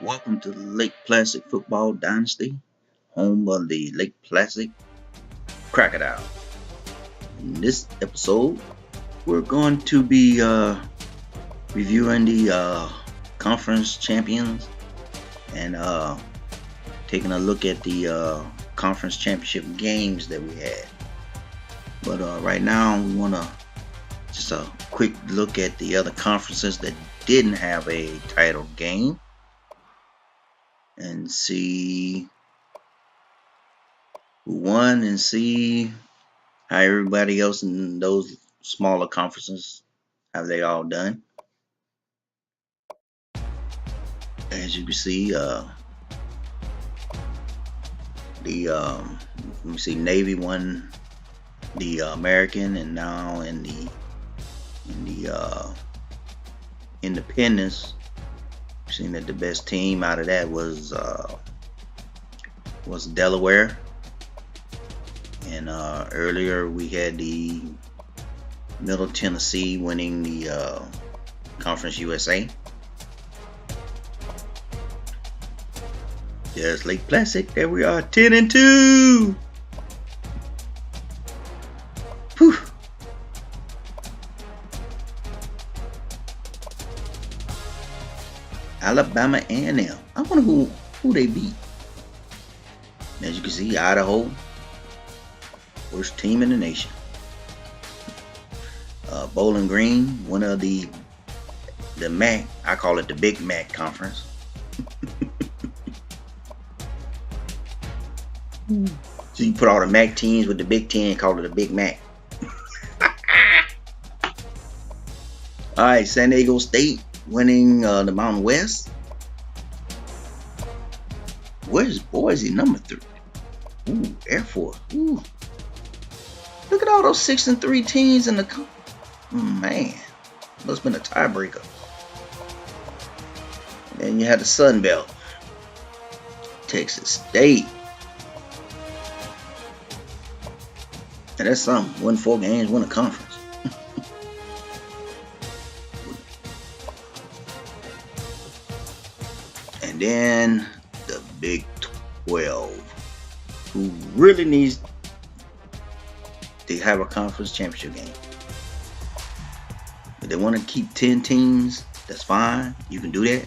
Welcome to the Lake Placid Football Dynasty, home of the Lake Placid Crocodile. In this episode, we're going to be reviewing the conference champions and taking a look at the conference championship games that we had. But right now, we want to just a quick look at the other conferences that didn't have a title game and see who won and see how everybody else in those smaller conferences have they all done. As you can see, Navy won the American, and now in the Independence, we've seen that the best team out of that was Delaware. And earlier we had the Middle Tennessee winning the Conference USA. There's Lake Placid. There we are, 10-2. Whew. Alabama A&M. I wonder who they beat. As you can see, Idaho, worst team in the nation. Bowling Green, one of the MAC, I call it the Big Mac Conference. So you put all the MAC teams with the Big Ten, call it a Big Mac. All right, San Diego State winning the Mountain West. Where's Boise, number 3? Ooh, Air Force. Ooh. Look at all those 6-3 teams in the man. Must have been a tiebreaker. Then you had the Sun Belt. Texas State. And that's something. Won 4 games, won a conference. And then the Big 12, who really needs to have a conference championship game. If they want to keep 10 teams, that's fine. You can do that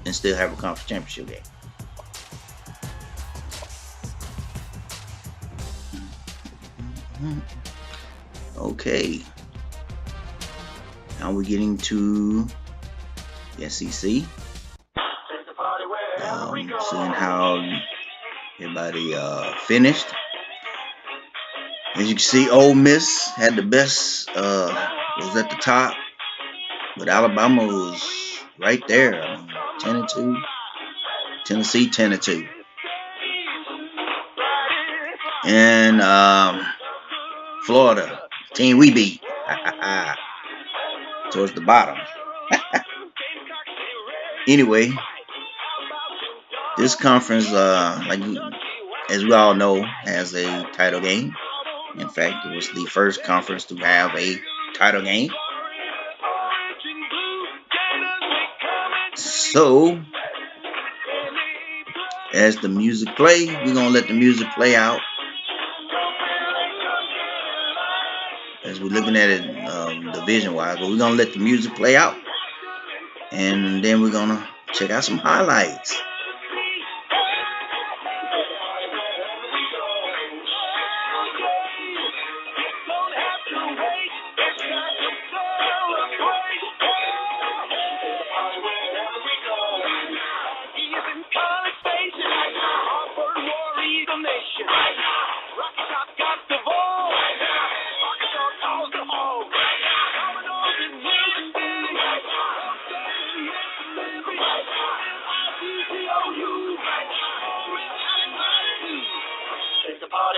and still have a conference championship game. Okay. Now we're getting to the SEC. Seeing how everybody finished. As you can see, Ole Miss had the best, was at the top, but Alabama was right there. 10-2. Tennessee 10-2. And Florida, team we beat, towards the bottom. Anyway, this conference, as we all know, has a title game. In fact, it was the first conference to have a title game. So, as the music play, we're going to let the music play out. As we're looking at it division-wise, but we're going to let the music play out. And then we're going to check out some highlights.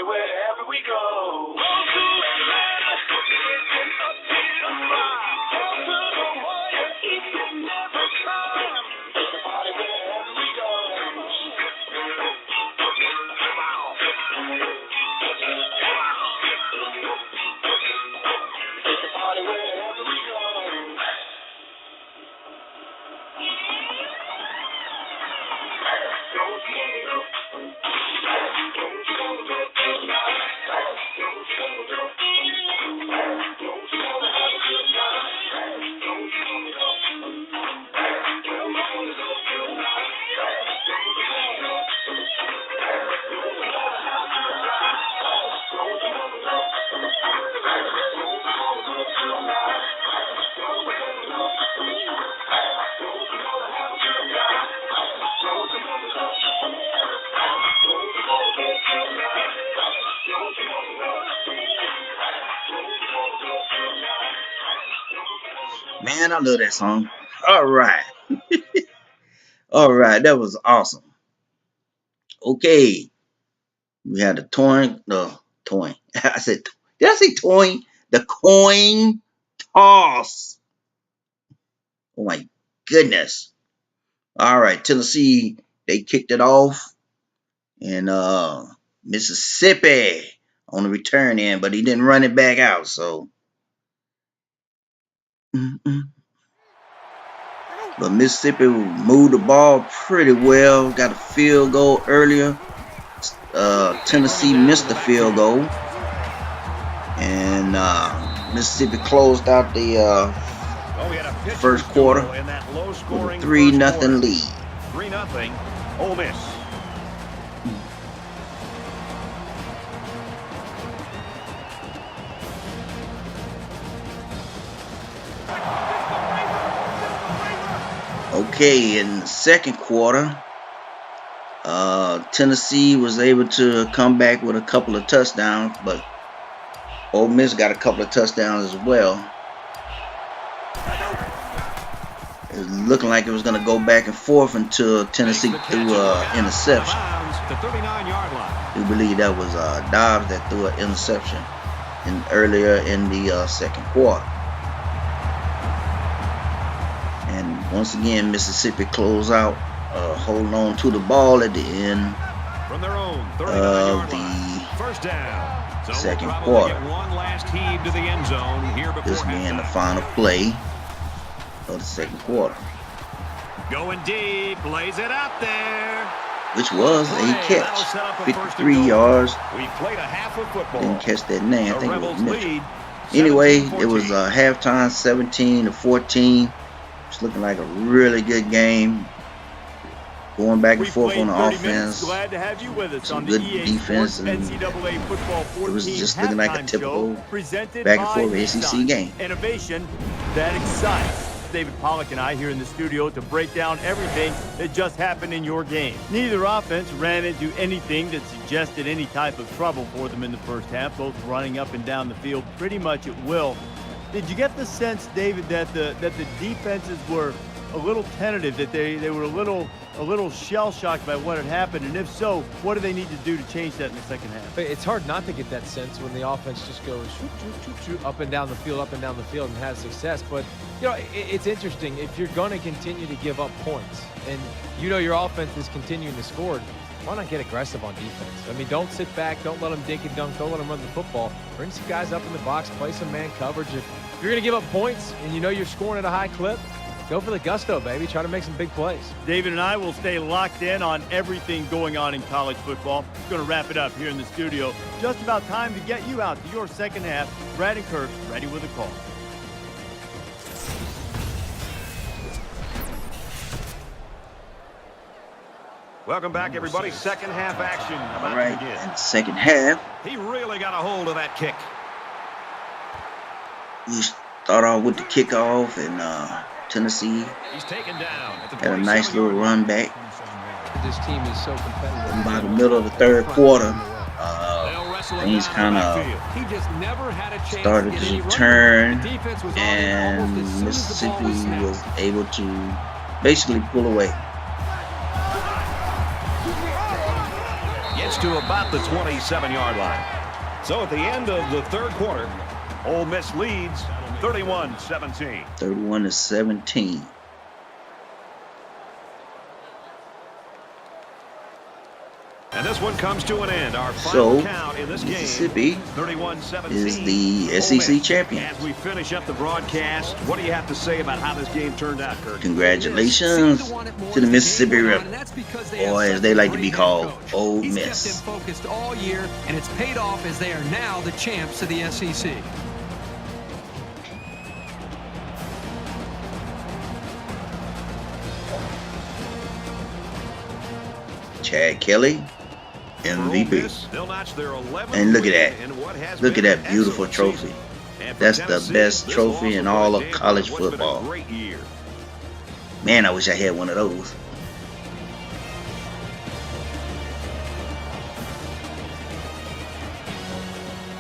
Wherever we go. Man, I love that song. All right. All right. That was awesome. Okay. We had the toin. Did I say toin? The coin toss. Oh my goodness. All right. Tennessee, they kicked it off. And Mississippi on the return end, but he didn't run it back out. So, but Mississippi moved the ball pretty well. Got a field goal earlier. Tennessee missed the field goal, and Mississippi closed out the first quarter with a 3-0 lead. 3-0, Ole Miss. Okay, in the second quarter, Tennessee was able to come back with a couple of touchdowns, but Ole Miss got a couple of touchdowns as well. It was looking like it was going to go back and forth until Tennessee threw an interception. We believe that was Dobbs that threw an interception earlier in the second quarter. And once again, Mississippi closed out, holding on to the ball at the end From their own of the first down. So second we'll quarter. get one last heave to the end zone here before This being the halftime. final play of the second quarter, Going deep, lays it out there. which was a That'll catch, set up a first and 53 goal. yards. We played a half of football. Didn't catch that name. I The think it was Rebels Mitchell. lead Anyway, 17-14. it was halftime 17-14. It's looking like a really good game. Going back and We forth on played the 30 offense. minutes. Glad to have you with us Some on good the EA defense, Sports and NCAA Football 14 it was just looking like a halftime typical show presented back and by forth SEC Nissan. game. Innovation that excites. David Pollack and I here in the studio to break down everything that just happened in your game. Neither offense ran into anything that suggested any type of trouble for them in the first half, both running up and down the field pretty much at will. Did you get the sense, David, that the defenses were a little tentative, that they were a little shell-shocked by what had happened? And if so, what do they need to do to change that in the second half? It's hard not to get that sense when the offense just goes shoot, shoot, shoot, shoot, up and down the field, and has success. But, you know, it's interesting. If you're going to continue to give up points and you know your offense is continuing to score, why not get aggressive on defense? I mean, don't sit back. Don't let them dink and dunk. Don't let them run the football. Bring some guys up in the box. Play some man coverage. If you're going to give up points and you know you're scoring at a high clip, go for the gusto, baby. Try to make some big plays. David and I will stay locked in on everything going on in college football. We're going to wrap it up here in the studio. Just about time to get you out to your second half. Brad and Kirk ready with a call. Welcome back, everybody. Second half action about All right, to begin. in the second half, He really got a hold of that kick. we start off with the kickoff, and Tennessee He's taken down at the had a nice little 27-yard run back. This team is so competitive. And by the middle of the third quarter, They'll wrestle it things down in the kind of backfield. He just never had a chance started to get to any run. turn, The defense was on him and almost as soon as the Mississippi ball was snapped. was able to basically pull away. Gets to about the 27-yard line. So at the end of the third quarter, Ole Miss leads 31-17. 31-17. And this one comes to an end. Our final count in this game, Mississippi 31-17. is the Ole SEC Miss. champion. As we finish up the broadcast, what do you have to say about how this game turned out, Kirk? Congratulations to the Mississippi Rebels, or as they like to be called, Ole He's Miss. kept them focused all year, and it's paid off as they are now the champs of the SEC. Chad Kelly, MVP. They'll notch their 11th And look at win that. in what has Look at been that an beautiful excellent trophy. season. And for That's the Tennessee, best this trophy loss in will all put of a damper on college what's been a football. great year. Man, I wish I had one of those.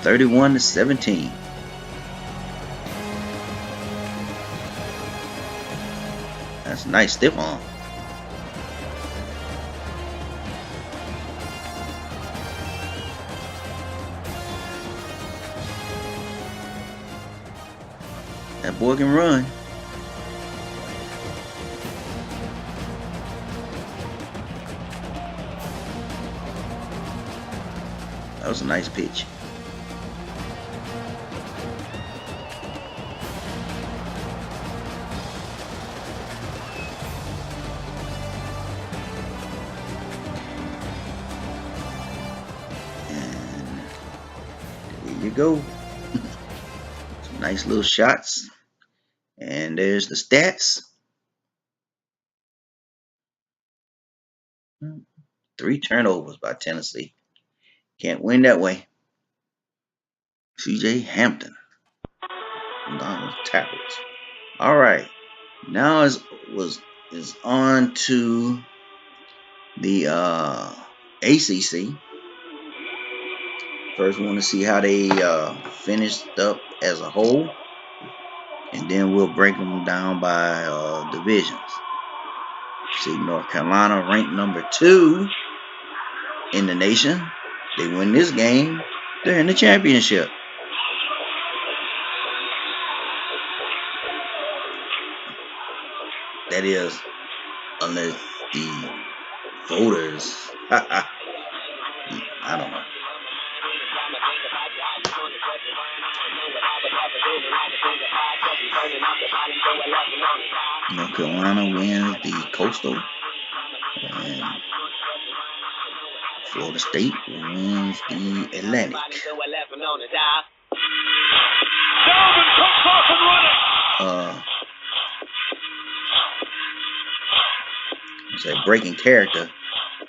$31-17. That's a nice stiff arm. That boy can run. That was a nice pitch. And there you go. Some nice little shots. And there's the stats. 3 turnovers by Tennessee. Can't win that way. C.J. Hampton. Tackles. All right. Now is on to the ACC. First, we want to see how they finished up as a whole, and then we'll break them down by divisions. See, North Carolina ranked number 2 in the nation. They win this game, they're in the championship. That is, unless the voters, I don't know. North Carolina wins the Coastal, and Florida State wins the Atlantic. Breaking character.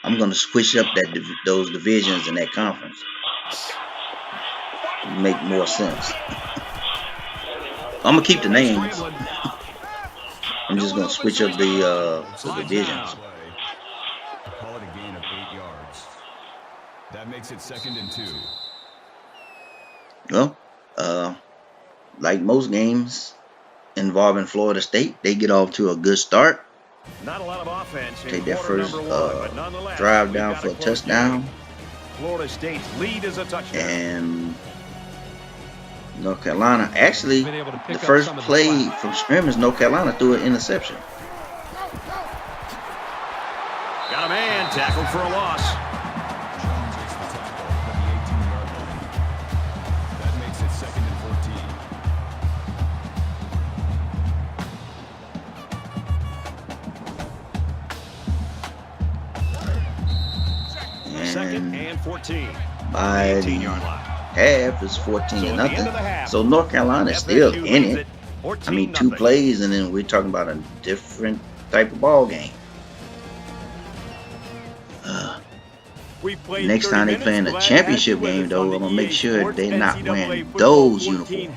I'm going to switch up those divisions in that conference. Make more sense. I'm going to keep the names. I'm just going to switch up the divisions. Call it a gain of 8 yards. That makes it 2nd and 2. Well, like most games involving Florida State, they get off to a good start. Not a lot of offense. Take that first drive down for a touchdown. Florida State's lead is a touchdown. And North Carolina, actually, the first play from scrimmage, North Carolina threw an interception. Got a man tackled for a loss. That makes it 2nd and 14. 2nd and 14. By the 18-yard line. Half is 14-0. So North Carolina is still in it. I mean, 2 plays, and then we're talking about a different type of ball game. Next time they play in a championship game, though, I'm gonna make sure they're not wearing those uniforms.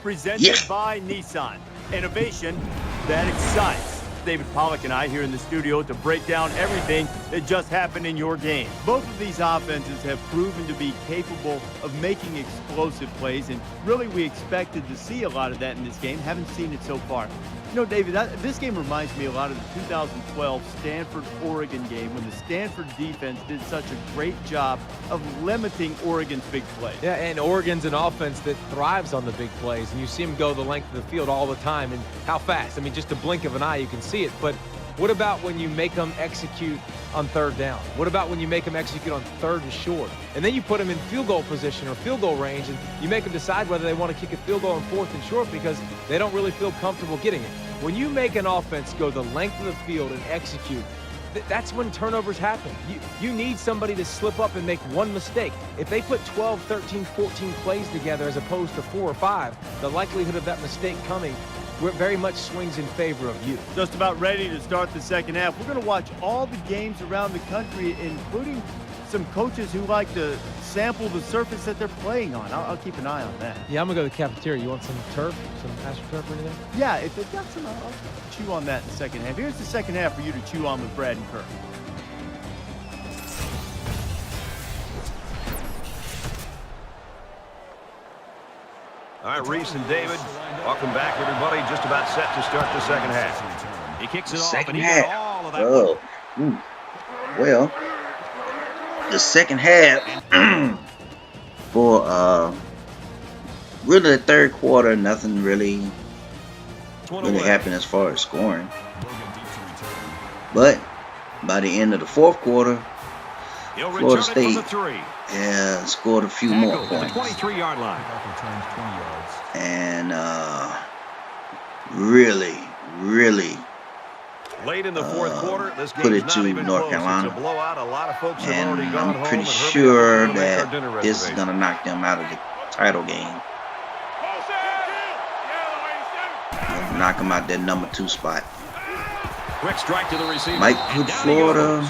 Presented by Nissan. Innovation that excites. David Pollock and I here in the studio to break down everything that just happened in your game. Both of these offenses have proven to be capable of making explosive plays, and really we expected to see a lot of that in this game. Haven't seen it so far. You know, David, this game reminds me a lot of the 2012 Stanford-Oregon game when the Stanford defense did such a great job of limiting Oregon's big plays. Yeah, and Oregon's an offense that thrives on the big plays, and you see them go the length of the field all the time, and how fast. I mean, just a blink of an eye, you can see it. But what about when you make them execute on 3rd down? What about when you make them execute on 3rd and short? And then you put them in field goal position or field goal range, and you make them decide whether they want to kick a field goal on 4th and short because they don't really feel comfortable getting it. When you make an offense go the length of the field and execute, that's when turnovers happen. You need somebody to slip up and make one mistake. If they put 12, 13, 14 plays together as opposed to 4 or 5, the likelihood of that mistake coming very much swings in favor of you. Just about ready to start the second half. We're going to watch all the games around the country, including some coaches who like to sample the surface that they're playing on. I'll keep an eye on that. Yeah, I'm going to go to the cafeteria. You want some turf, some AstroTurf or anything? Yeah, if they've got some, I'll chew on that in the second half. Here's the second half for you to chew on with Brad and Kirk. All right, Reese and David, welcome back, everybody. Just about set to start the second half. He kicks it off, Second and he got half. all of that Oh, well, the second half for really the third quarter, nothing really happened as far as scoring. But by the end of the fourth quarter, Florida State scored a few more points. 23-yard line. And really late in the fourth quarter, this put it to North Carolina. And I'm pretty sure that this is going to knock them out of the title game. Knock them out that number 2 spot. Quick strike to the receiver. Might put Florida,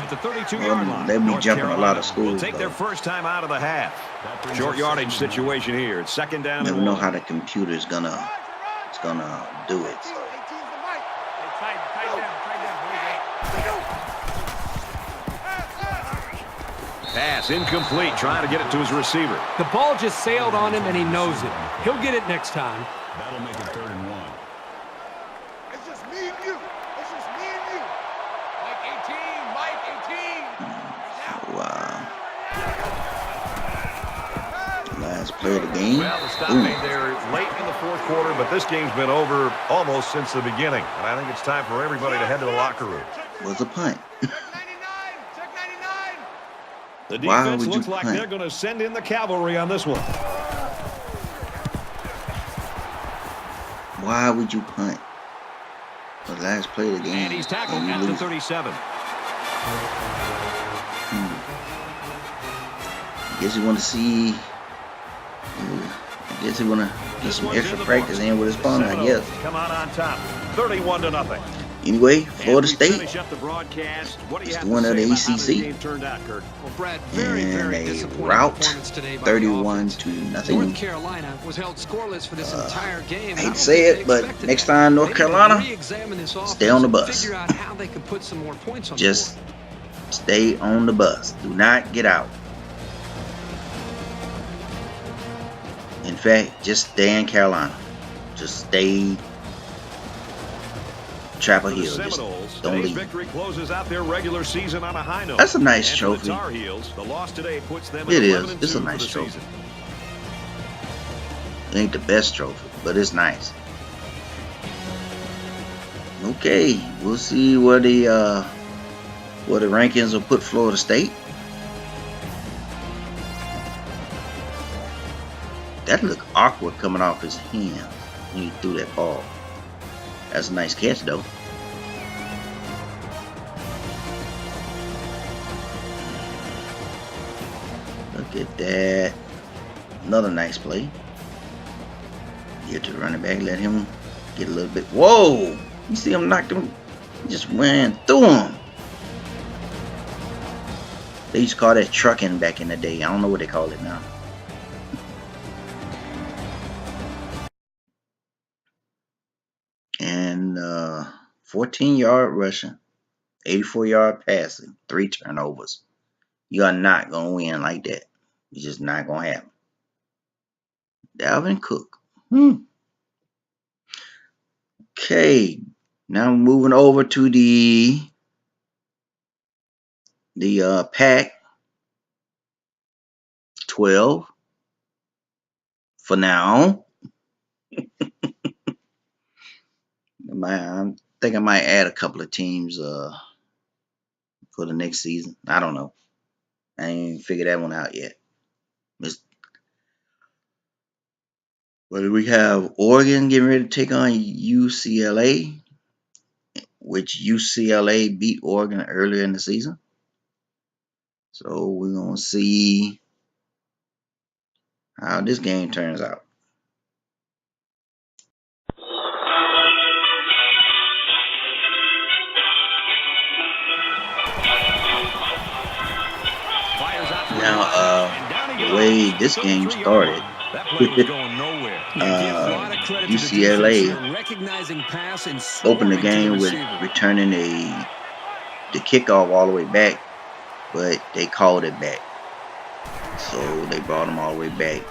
they'll be jumping a lot of schools. Will take their first time out of the half. Short yardage situation here. It's second down. Never know how the computer is gonna do it. Pass incomplete, trying to get it to his receiver. The ball just sailed on him, and he knows it. He'll get it next time. That'll make it 3rd and 1. It's just me and you. It's just me and you. Mike 18, Mike 18. Last play of the game. Well, the stop made there late in the fourth quarter, but this game's been over almost since the beginning. And I think it's time for everybody to head to the locker room. Was a punt. The defense looks like they're going to send in the cavalry on this one. Why would you punt? The last play of the game. And he's tackled at the 37. I guess you want to see. I guess you want to get some extra practice in with his opponent, I guess. Come out on top, 31-0. Anyway, Florida State is the winner of the ACC. And a rout, 31-0. North Carolina was held scoreless for this entire game. I hate to say it, but next time North Carolina, stay on the bus. Figure out how they could put some more points on Just stay on the bus. Do not get out. In fact, just stay in Carolina. Just stay Chapel Hill. Just don't leave. Victory closes out their regular season on a high note. That's a nice trophy. The loss today puts them it is. It's a nice trophy. It ain't the best trophy, but it's nice. Okay, we'll see where the rankings will put Florida State. That looked awkward coming off his hand when he threw that ball. That's a nice catch, though. Look at that. Another nice play. Get to the running back, let him get a little bit. Whoa! You see him knock him? He just ran through him. They used to call that trucking back in the day. I don't know what they call it now. And 14-yard rushing, 84-yard passing, 3 turnovers. You are not going to win like that. It's just not going to happen. Dalvin Cook. Okay. Now moving over to the Pac-12 for now. I think I might add a couple of teams for the next season. I don't know. I ain't even figured that one out yet. But we have Oregon getting ready to take on UCLA, which UCLA beat Oregon earlier in the season. So we're going to see how this game turns out. Now, the way this game started, UCLA opened the game with returning the kickoff all the way back, but they called it back. So they brought them all the way back,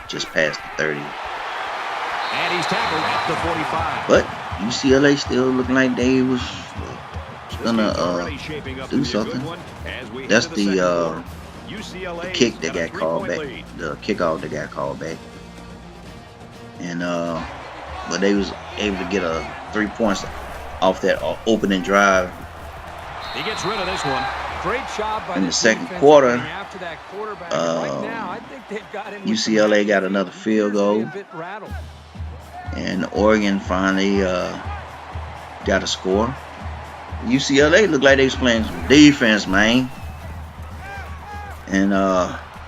just past the 30. And he's tackled at the 45. But UCLA still looking like they was gonna do something. That's the kick that got called back, the kickoff that got called back, and but they was able to get a 3 points off that opening drive. He gets rid of this one. Great job by In the second defense quarter, after that quarterback. Right now, I think they've got him with UCLA some got another field goal, a bit rattled. and Oregon finally got a score. UCLA looked like they was playing some defense, man, and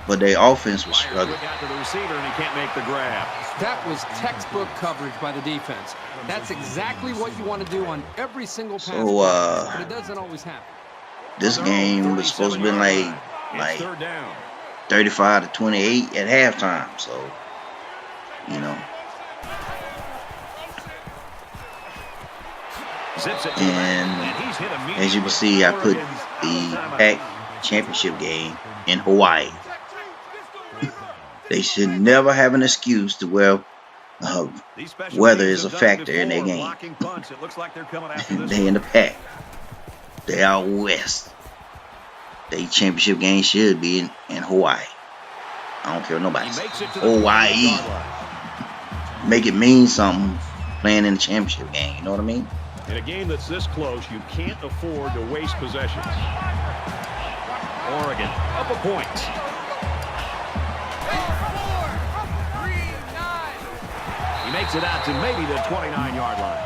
but their offense was struggling. Got to the receiver and he can't make the grab. That was textbook coverage by the defense. That's exactly what you want to do on every single pass. So but it doesn't always happen. this game was supposed to be like It's third down. 35-28 at halftime. So, you know, Zips it to and he's hit as you can see, I put the PAC championship game in Hawaii. They should never have an excuse to where weather is a factor in their game. They in the PAC. They out west. Their championship game should be in Hawaii. I don't care what nobody says. Hawaii. Make it mean something playing in the championship game. You know what I mean? In a game that's this close, you can't afford to waste possessions. Oregon up a point. He makes it out to maybe the 29-yard line.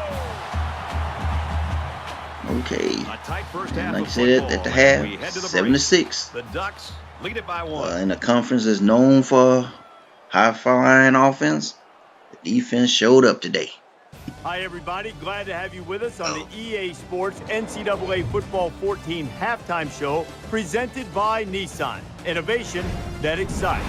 Okay. A tight first half And like I of said football at the as half, we head to the 7-6. break. The Ducks lead it by one. In a conference that's known for high-flying offense, the defense showed up today. Hi, everybody. Glad to have you with us on the EA Sports NCAA Football 14 halftime show presented by Nissan. Innovation that excites.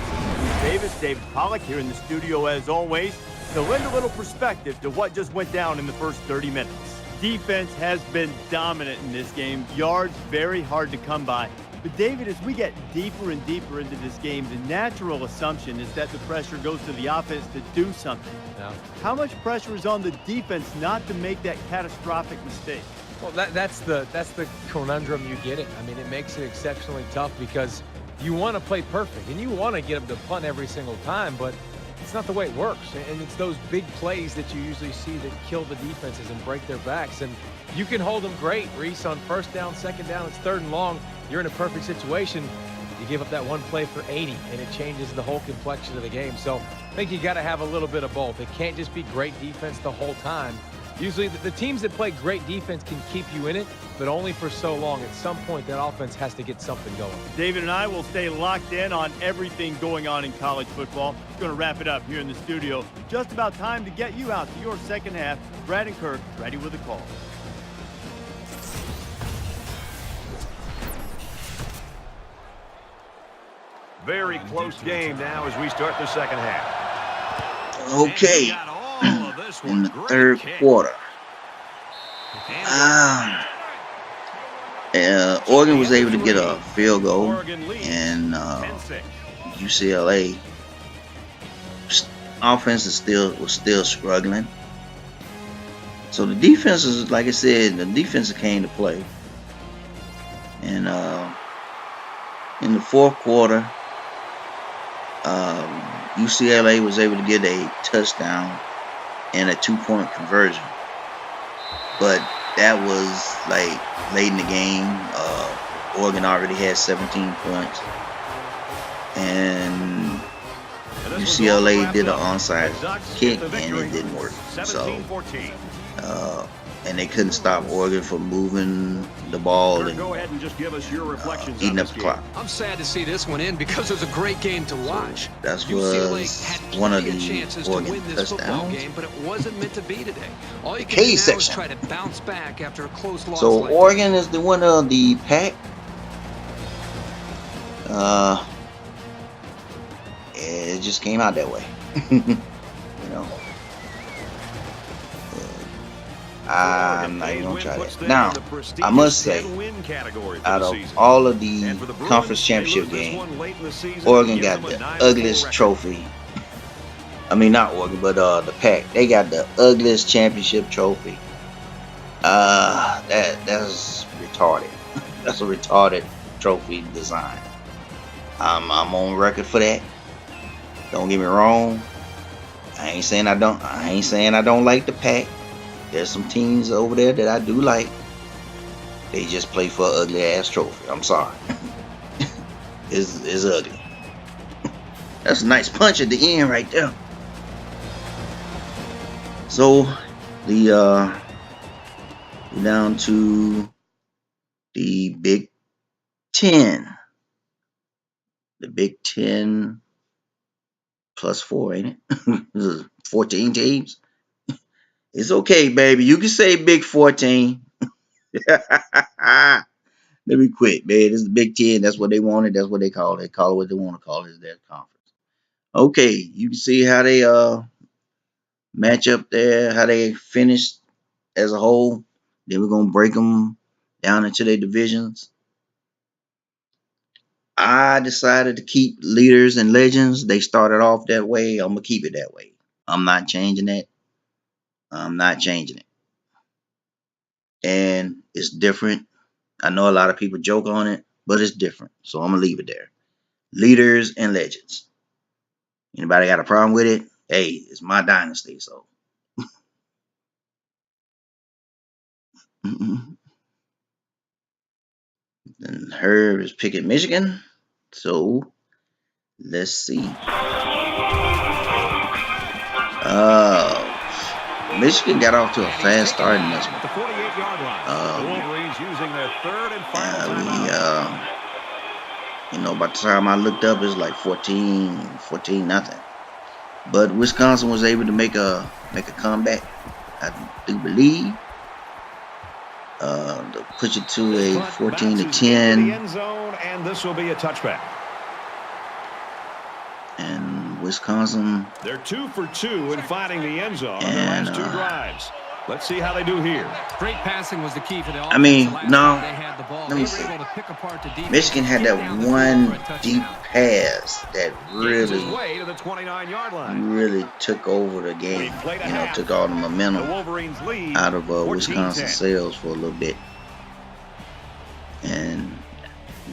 David Pollock here in the studio as always to lend a little perspective to what just went down in the first 30 minutes. Defense has been dominant in this game. Yards very hard to come by. But David, as we get deeper and deeper into this game, the natural assumption is that the pressure goes to the offense to do something. Yeah. How much pressure is on the defense not to make that catastrophic mistake? Well, that's the conundrum you get in. I mean, it makes it exceptionally tough because you want to play perfect and you want to get them to punt every single time, but it's not the way it works. And it's those big plays that you usually see that kill the defenses and break their backs. And you can hold them great, Reese, on first down, second down, it's third and long. You're in a perfect situation. You give up that one play for 80, and it changes the whole complexion of the game. So I think you got to have a little bit of both. It can't just be great defense the whole time. Usually the teams that play great defense can keep you in it, but only for so long. At some point, that offense has to get something going. David and I will stay locked in on everything going on in college football. It's going to wrap it up here in the studio. Just about time to get you out to your second half. Brad and Kirk ready with a call. Very close game now as we start the second half. Okay. In the third quarter. Oregon was able to get a field goal, and UCLA offense was still struggling. So the defense is, like I said, the defense came to play. And in the fourth quarter, UCLA was able to get a touchdown and a 2-point conversion. But that was like late in the game. Oregon already had 17 points. And UCLA did an onside kick and it didn't work. So, and they couldn't stop Oregon from moving the ball and eating up the clock. I'm sad to see this one in because it was a great game to watch. That UCLA was had one of plenty the chances to Oregon win this football touchdowns. game, but it wasn't meant to be today. All you can K do now is section. try to bounce back after a close loss. So like Oregon is the winner of the PAC. It just came out that way. You know. I'm not even gonna try that. Now, I must say, out of all of the conference championship games, Oregon got the ugliest trophy I mean, not Oregon, but the Pack. They got the ugliest championship trophy. That's retarded. That's a retarded trophy design. I'm on record for that. Don't get me wrong. I ain't saying I don't like the Pack. There's some teams over there that I do like. They just play for an ugly ass trophy. I'm sorry. It's ugly. That's a nice punch at the end right there. So we're down to the Big Ten. The Big Ten +4, ain't it? 14 teams. It's okay, baby. You can say Big 14. Let me quit, man. This is the Big Ten. That's what they wanted. That's what they call it. They call it what they want to call it. It's their conference. Okay, you can see how they match up there, how they finished as a whole. Then we're gonna break them down into their divisions. I decided to keep leaders and legends. They started off that way. I'm gonna keep it that way. I'm not changing it. I'm not changing it. And it's different. I know a lot of people joke on it, but it's different. So I'm gonna leave it there. Leaders and legends. Anybody got a problem with it? Hey, it's my dynasty, so. And Herb is picking Michigan. So let's see. Michigan got off to a fast start in this one. The 48-yard line. The Wolverines using their third and final timeout. By the time I looked up, it was like 14 nothing. But Wisconsin was able to make a comeback, I do believe. To push it to a 14-10. End zone, and this will be a touchback. And Wisconsin. They're 2 for 2 in finding the end zone in their last 2 drives. Let's see how they do here. Great passing was the key for the offense. I mean, no. They had the ball. Let me see. Able to pick apart the defense. Michigan had that one deep pass that really to the 29-yard line. really took over the game. Took all the momentum out of Wisconsin's sails for a little bit. And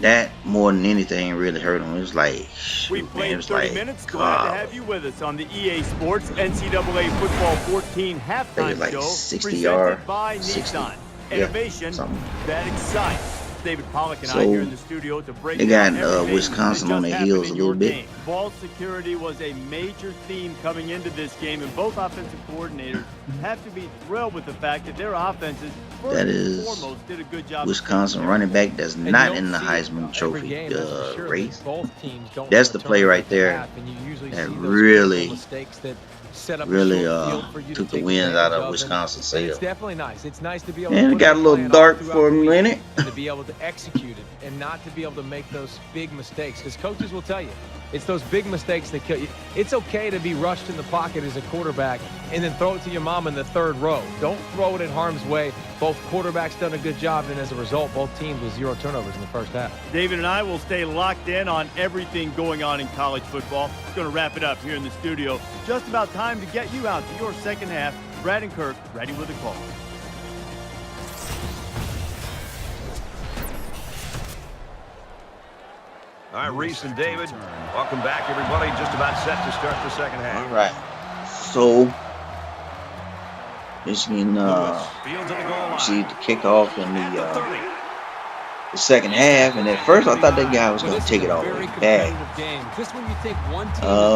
that, more than anything, really hurt them. It was like, We shoot, man, played it was 30 like, minutes. Glad to have you with us on the EA Sports NCAA Football 14 halftime like show. 60 presented yard, by 60. Nissan. Yeah, Innovation something. that excites. David Pollock and So, I here in the studio to break they down got everything Wisconsin that on just their heels happened a in your little bit. game. Ball security was a major theme coming into this game, and both offensive coordinators have to be thrilled with the fact that their offenses first That and is foremost did a good job. Wisconsin running back that's And you not don't in the see Heisman every Trophy game, that's for sure, race. that both teams don't That's have the a play turnover right at the there half, and you usually that see those really, critical mistakes that set up a really short field for you to took the take wind out advantage of and Wisconsin's it's sail. definitely nice. It's nice to be able And to it put got a little plan dark all for a throughout the week minute. and to be able to execute it and not to be able to make those big mistakes, because coaches will tell you it's those big mistakes that kill you. It's okay to be rushed in the pocket as a quarterback and then throw it to your mom in the third row. Don't throw it in harm's way. Both quarterbacks done a good job, and as a result, both teams with 0 turnovers in the first half. David and I will stay locked in on everything going on in college football. It's going to wrap it up here in the studio. Just about time to get you out to your second half. Brad and Kirk ready with a call. All right, Reese and David, welcome back, everybody. Just about set to start the second half. All right. So, Michigan received the kickoff in the second half, and at first I thought that guy was going to take it all the way back.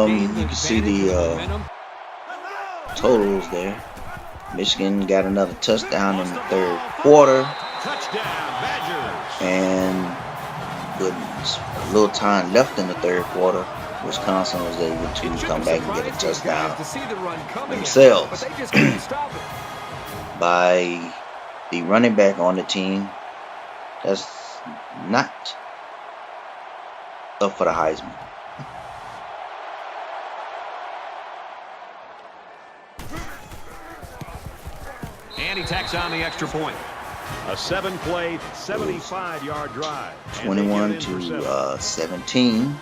You can see the totals there. Michigan got another touchdown in the third quarter, and with a little time left in the third quarter, Wisconsin was able to come back and get a touchdown themselves by the running back on the team that's not up for the Heisman. And he tacks on the extra point. A 7-play, 75-yard drive. 21 to 17.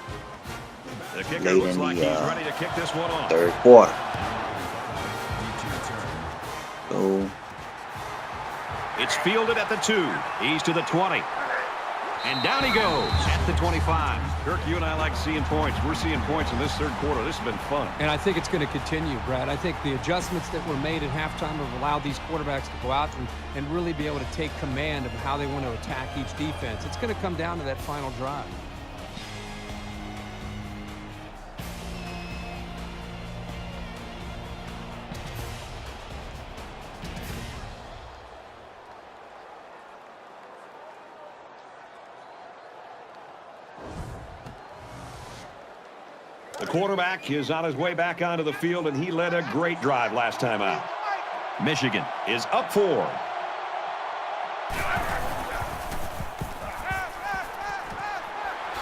The kicker late looks in like the he's ready to kick this one off. third quarter. So It's fielded at the 2. He's to the 20. And down he goes at the 25. Kirk, you and I like seeing points. We're seeing points in this third quarter. This has been fun. And I think it's going to continue, Brad. I think the adjustments that were made at halftime have allowed these quarterbacks to go out and really be able to take command of how they want to attack each defense. It's going to come down to that final drive. The quarterback is on his way back onto the field, and he led a great drive last time out. Michigan is up 4.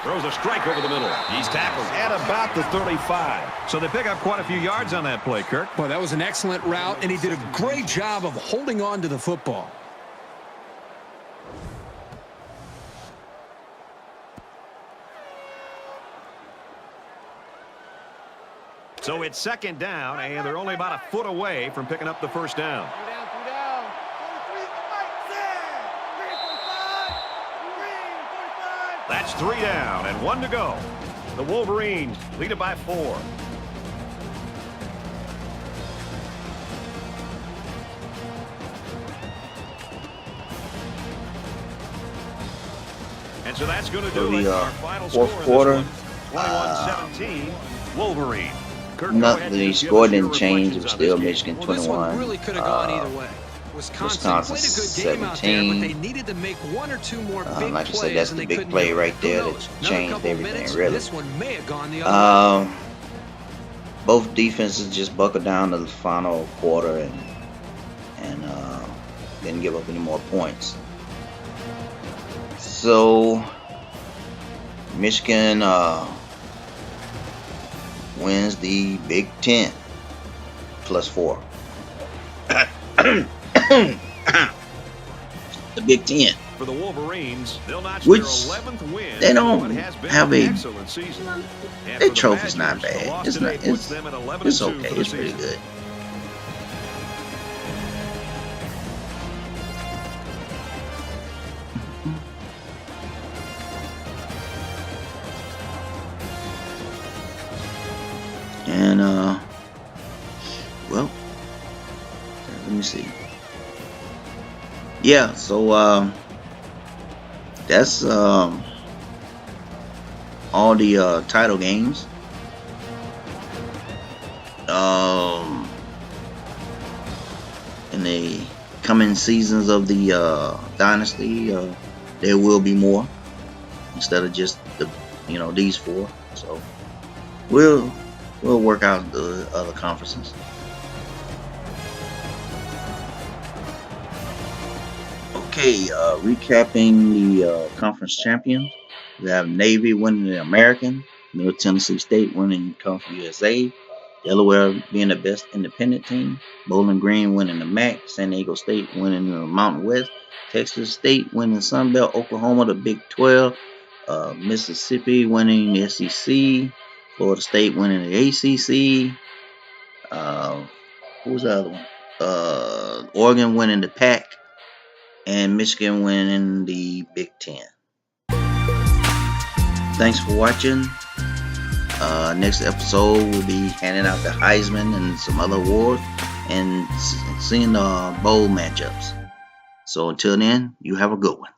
Throws a strike over the middle. He's tackled at about the 35. So they pick up quite a few yards on that play, Kirk. Well, that was an excellent route, and he did a great job of holding on to the football. So it's second down, and they're only about a foot away from picking up the first down. That's 3 down and 1 to go. The Wolverines lead it by 4. And so that's going to do it. Our final fourth score quarter. in this one, 21-17, Wolverine. Kirk, Nothing. The score didn't change. It was still Michigan Well, 21. this one really could have gone either way. Wisconsin played a good game out there, but they needed to make 1 or 2 more big like I plays, said, that's and the they big couldn't play do it. right there Who that knows? Another changed couple everything, minutes, really. This one may have gone the other way. Both defenses just buckled down to the final quarter and didn't give up any more points. So Michigan wins the Big Ten +4. The Big Ten. For the Wolverines, they'll notch Which their 11th win. they don't What has been have an a- excellent season. And Their for the trophy's not Badgers, the bad. loss It's today not. puts them at 11-2 It's okay. for the It's pretty season. good. And well, let me see. Yeah, so that's all the title games. In the coming seasons of the Dynasty, there will be more instead of just these 4. So we'll work out the other conferences. Okay, recapping the conference champions. We have Navy winning the American, Middle Tennessee State winning Conference USA, Delaware being the best independent team, Bowling Green winning the MAC, San Diego State winning the Mountain West, Texas State winning the Sun Belt, Oklahoma the Big 12, Mississippi winning the SEC, Florida State winning the ACC. Who was the other one? Oregon winning the PAC, and Michigan winning the Big Ten. Thanks for watching. Next episode we'll be handing out the Heisman and some other awards and seeing the bowl matchups. So until then, you have a good one.